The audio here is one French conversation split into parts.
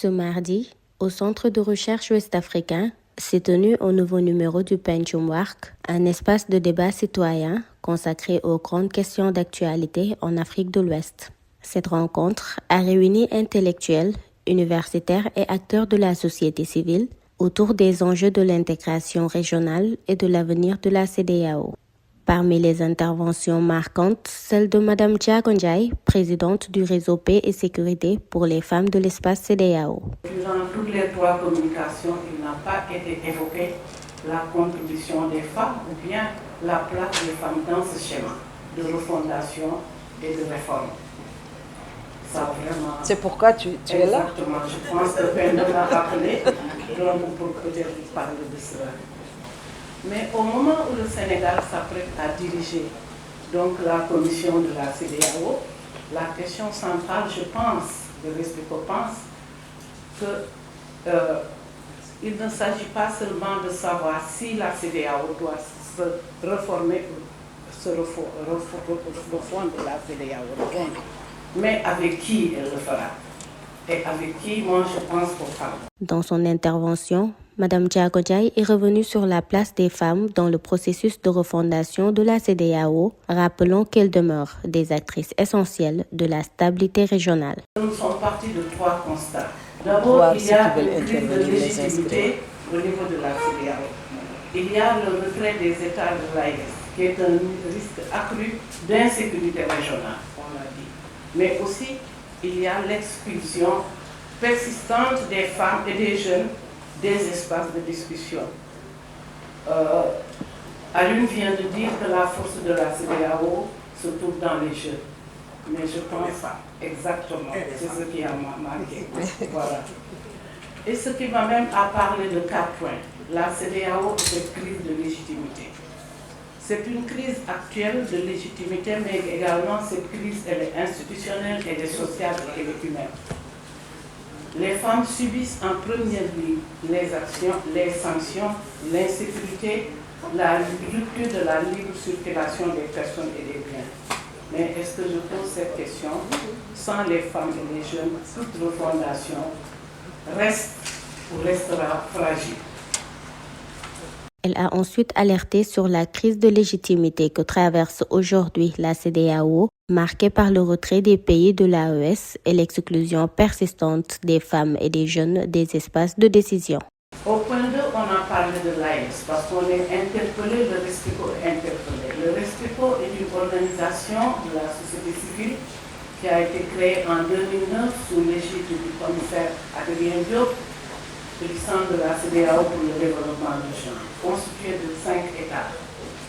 Ce mardi, au Centre de recherche ouest-africain, s'est tenu au nouveau numéro du Pencum Work, un espace de débat citoyen consacré aux grandes questions d'actualité en Afrique de l'Ouest. Cette rencontre a réuni intellectuels, universitaires et acteurs de la société civile autour des enjeux de l'intégration régionale et de l'avenir de la CEDEAO. Parmi les interventions marquantes, celle de Mme Diago Ndiaye, présidente du réseau Paix et Sécurité pour les femmes de l'espace CEDEAO. Durant toutes les trois communications, il n'a pas été évoqué la contribution des femmes ou bien la place des femmes dans ce schéma de refondation et de réforme. Ça vraiment... C'est pourquoi tu es là. Exactement. Je pense que Penda l'a rappelé, donc pour peut-être parler de cela. Mais au moment où le Sénégal s'apprête à diriger donc la commission de la CEDEAO, la question centrale, je pense, le RESPECO pense, qu'il ne s'agit pas seulement de savoir si la CEDEAO doit se reformer ou se refondre la CEDEAO, mais avec qui elle le fera. Et avec qui, moi, je pense aux femmes. Dans son intervention, Mme Diago Ndiaye est revenue sur la place des femmes dans le processus de refondation de la CEDEAO, rappelant qu'elles demeurent des actrices essentielles de la stabilité régionale. Nous sommes partis de trois constats. D'abord, il y a une crise de légitimité au niveau de la CEDEAO. Il y a le retrait des États de l'AES, qui est un risque accru d'insécurité régionale, on l'a dit. Mais aussi, il y a l'expulsion persistante des femmes et des jeunes des espaces de discussion. Alun vient de dire que la force de la CEDEAO se trouve dans les jeunes. Mais je pense pas exactement, c'est ce qui a marqué. Voilà. Et ce qui m'amène à parler de 4 points. La CEDEAO est une crise de légitimité. C'est une crise actuelle de légitimité, mais également cette crise, elle est institutionnelle, elle est sociale et elle est humaine. Les femmes subissent en première ligne les actions, les sanctions, l'insécurité, la rupture de la libre circulation des personnes et des biens. Mais est-ce que je pose cette question? Sans les femmes et les jeunes, toute refondation reste ou restera fragile. Elle a ensuite alerté sur la crise de légitimité que traverse aujourd'hui la CEDEAO, marquée par le retrait des pays de l'AES et l'exclusion persistante des femmes et des jeunes des espaces de décision. Au point 2, on a parlé de l'AES parce qu'on est interpellé, le RESPECO est interpellé. Le RESPECO est une organisation de la société civile qui a été créée en 2009 sous l'égide du commissaire Adrien Diop, du centre de la CEDEAO pour le développement du genre, constitué de 5 États.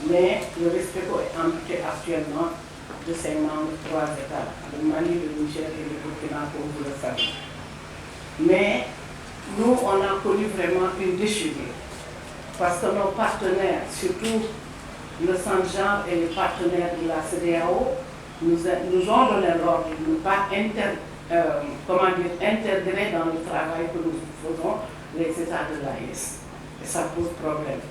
Mais le RESPECO est amputé actuellement de ses membres 3 États, le Mali, le Niger et le Burkina, comme vous le savez. Mais nous, on a connu vraiment une déchirure, parce que nos partenaires, surtout le Centre-Genre et les partenaires de la CEDEAO, nous ont donné l'ordre de ne pas intégrer dans le travail que nous faisons les États de l'AES. Et ça pose problème,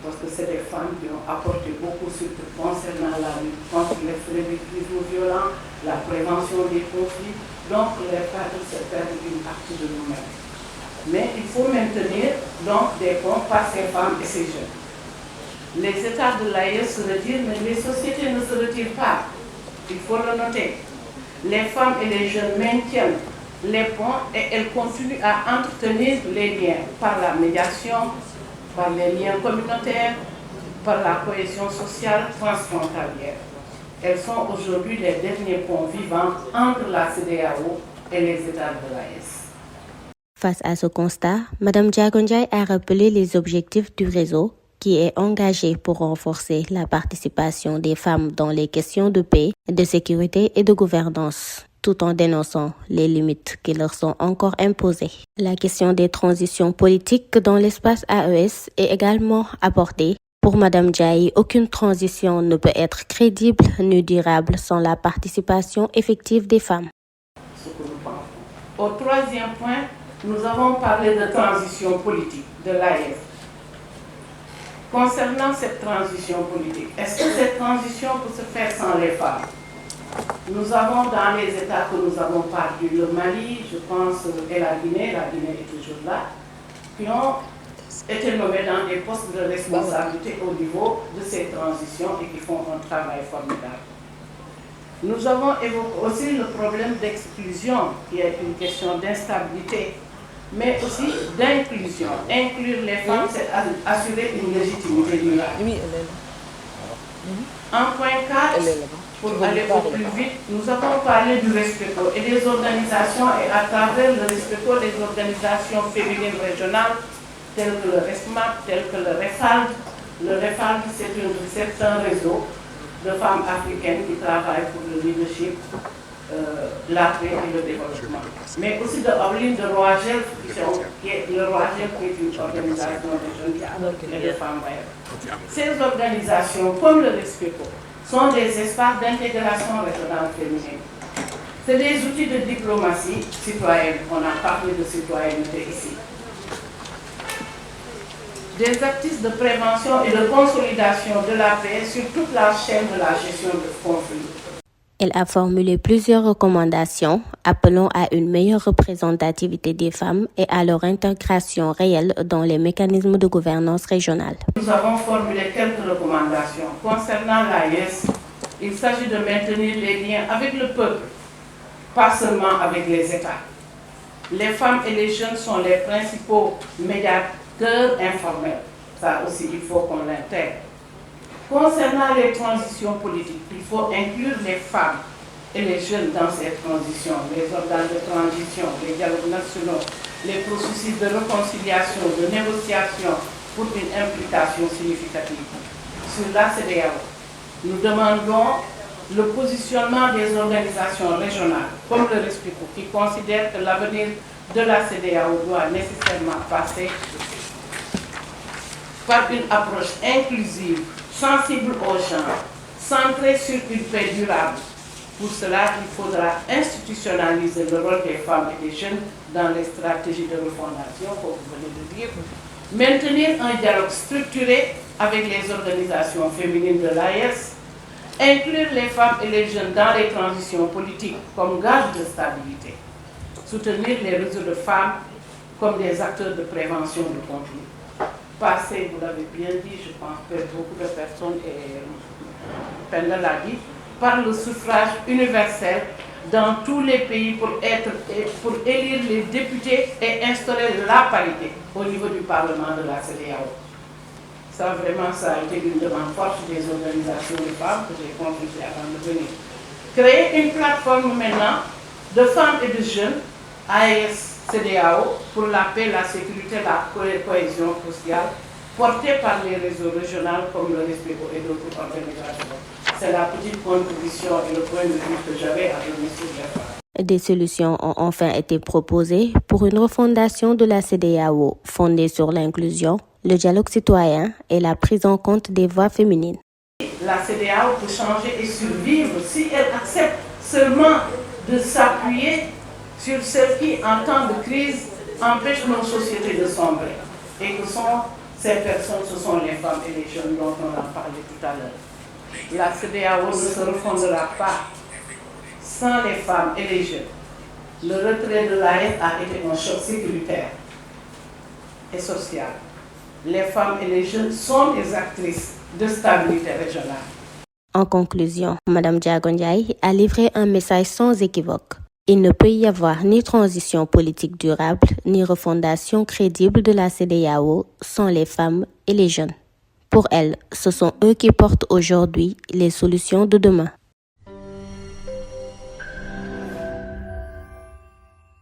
parce que c'est des femmes qui ont apporté beaucoup, surtout concernant la lutte contre l'extrémisme violent, la prévention des conflits. Donc, les femmes se perdent une partie de nous-mêmes. Mais il faut maintenir donc des ponts par ces femmes et ces jeunes. Les États de l'AES se retirent, mais les sociétés ne se retirent pas. Il faut le noter. Les femmes et les jeunes maintiennent les ponts et elles continuent à entretenir les liens par la médiation, par les liens communautaires, par la cohésion sociale transfrontalière. Elles sont aujourd'hui les derniers ponts vivants entre la CEDEAO et les États de l'AES. Face à ce constat, Mme Diago Ndiaye a rappelé les objectifs du réseau qui est engagé pour renforcer la participation des femmes dans les questions de paix, de sécurité et de gouvernance, tout en dénonçant les limites qui leur sont encore imposées. La question des transitions politiques dans l'espace AES est également abordée. Pour Mme Ndiaye, aucune transition ne peut être crédible ni durable sans la participation effective des femmes. Au troisième point, nous avons parlé de transition politique de l'AES. Concernant cette transition politique, est-ce que cette transition peut se faire sans les femmes? Nous avons dans les États que nous avons parlé, le Mali, je pense, et la Guinée est toujours là, qui ont été nommés dans des postes de responsabilité au niveau de ces transitions et qui font un travail formidable. Nous avons évoqué aussi le problème d'exclusion, qui est une question d'instabilité, mais aussi d'inclusion. Inclure les femmes, c'est assurer une légitimité durable. Oui, elle est là. En point 4, pour aller au plus vite, nous avons parlé du RESPECO et des organisations, et à travers le RESPECO, des organisations féminines régionales, telles que le RESMAP, telles que le REFALD. Le REFALD, c'est un réseau de femmes africaines qui travaillent pour le leadership, la paix et le développement. Mais aussi de Orline de Roagel, qui est une organisation de jeunes et de femmes bailleures. Ces organisations, comme le RESPECO, sont des espaces d'intégration régionale féminine. C'est des outils de diplomatie citoyenne. On a parlé de citoyenneté ici. Des actifs de prévention et de consolidation de la paix sur toute la chaîne de la gestion de conflits. Elle a formulé plusieurs recommandations appelant à une meilleure représentativité des femmes et à leur intégration réelle dans les mécanismes de gouvernance régionale. Nous avons formulé quelques recommandations. Concernant l'AES, il s'agit de maintenir les liens avec le peuple, pas seulement avec les États. Les femmes et les jeunes sont les principaux médiateurs informels. Ça aussi, il faut qu'on l'intègre. Concernant les transitions politiques, il faut inclure les femmes et les jeunes dans ces transitions, les organes de transition, les dialogues nationaux, les processus de réconciliation, de négociation pour une implication significative. Sur la CEDEAO, nous demandons le positionnement des organisations régionales, comme le RESPECO, qui considèrent que l'avenir de la CEDEAO doit nécessairement passer par une approche inclusive, sensible aux genre, centrée sur une paix durable. Pour cela, il faudra institutionnaliser le rôle des femmes et des jeunes dans les stratégies de refondation, comme vous venez de dire, maintenir un dialogue structuré avec les organisations féminines de l'AES, inclure les femmes et les jeunes dans les transitions politiques comme gage de stabilité, soutenir les réseaux de femmes comme des acteurs de prévention de conflits. Passer, vous l'avez bien dit, je pense que beaucoup de personnes, et Penda l'a dit, par le suffrage universel dans tous les pays pour élire les députés et instaurer la parité au niveau du Parlement de la CEDEAO. Ça, vraiment, ça a été une demande forte des organisations de femmes que j'ai consultées avant de venir. Créer une plateforme maintenant de femmes et de jeunes, AES, CEDEAO, pour la paix, la sécurité, la cohésion sociale, portée par les réseaux régionaux comme le RESPECO et d'autres organisations. C'est la petite contribution et le point de vue que j'avais à donner sur les femmes. Des solutions ont enfin été proposées pour une refondation de la CEDEAO fondée sur l'inclusion, le dialogue citoyen et la prise en compte des voix féminines. La CEDEAO peut changer et survivre si elle accepte seulement de s'appuyer sur ce qui, en temps de crise, empêche nos sociétés de sombrer. Et que ces personnes, ce sont les femmes et les jeunes dont on a parlé tout à l'heure. La CEDEAO ne se refondera pas sans les femmes et les jeunes. Le retrait de l'AES a été un choc sécuritaire et social. Les femmes et les jeunes sont des actrices de stabilité régionale. En conclusion, Mme Diago Ndiaye a livré un message sans équivoque. Il ne peut y avoir ni transition politique durable, ni refondation crédible de la CEDEAO sans les femmes et les jeunes. Pour elle, ce sont eux qui portent aujourd'hui les solutions de demain.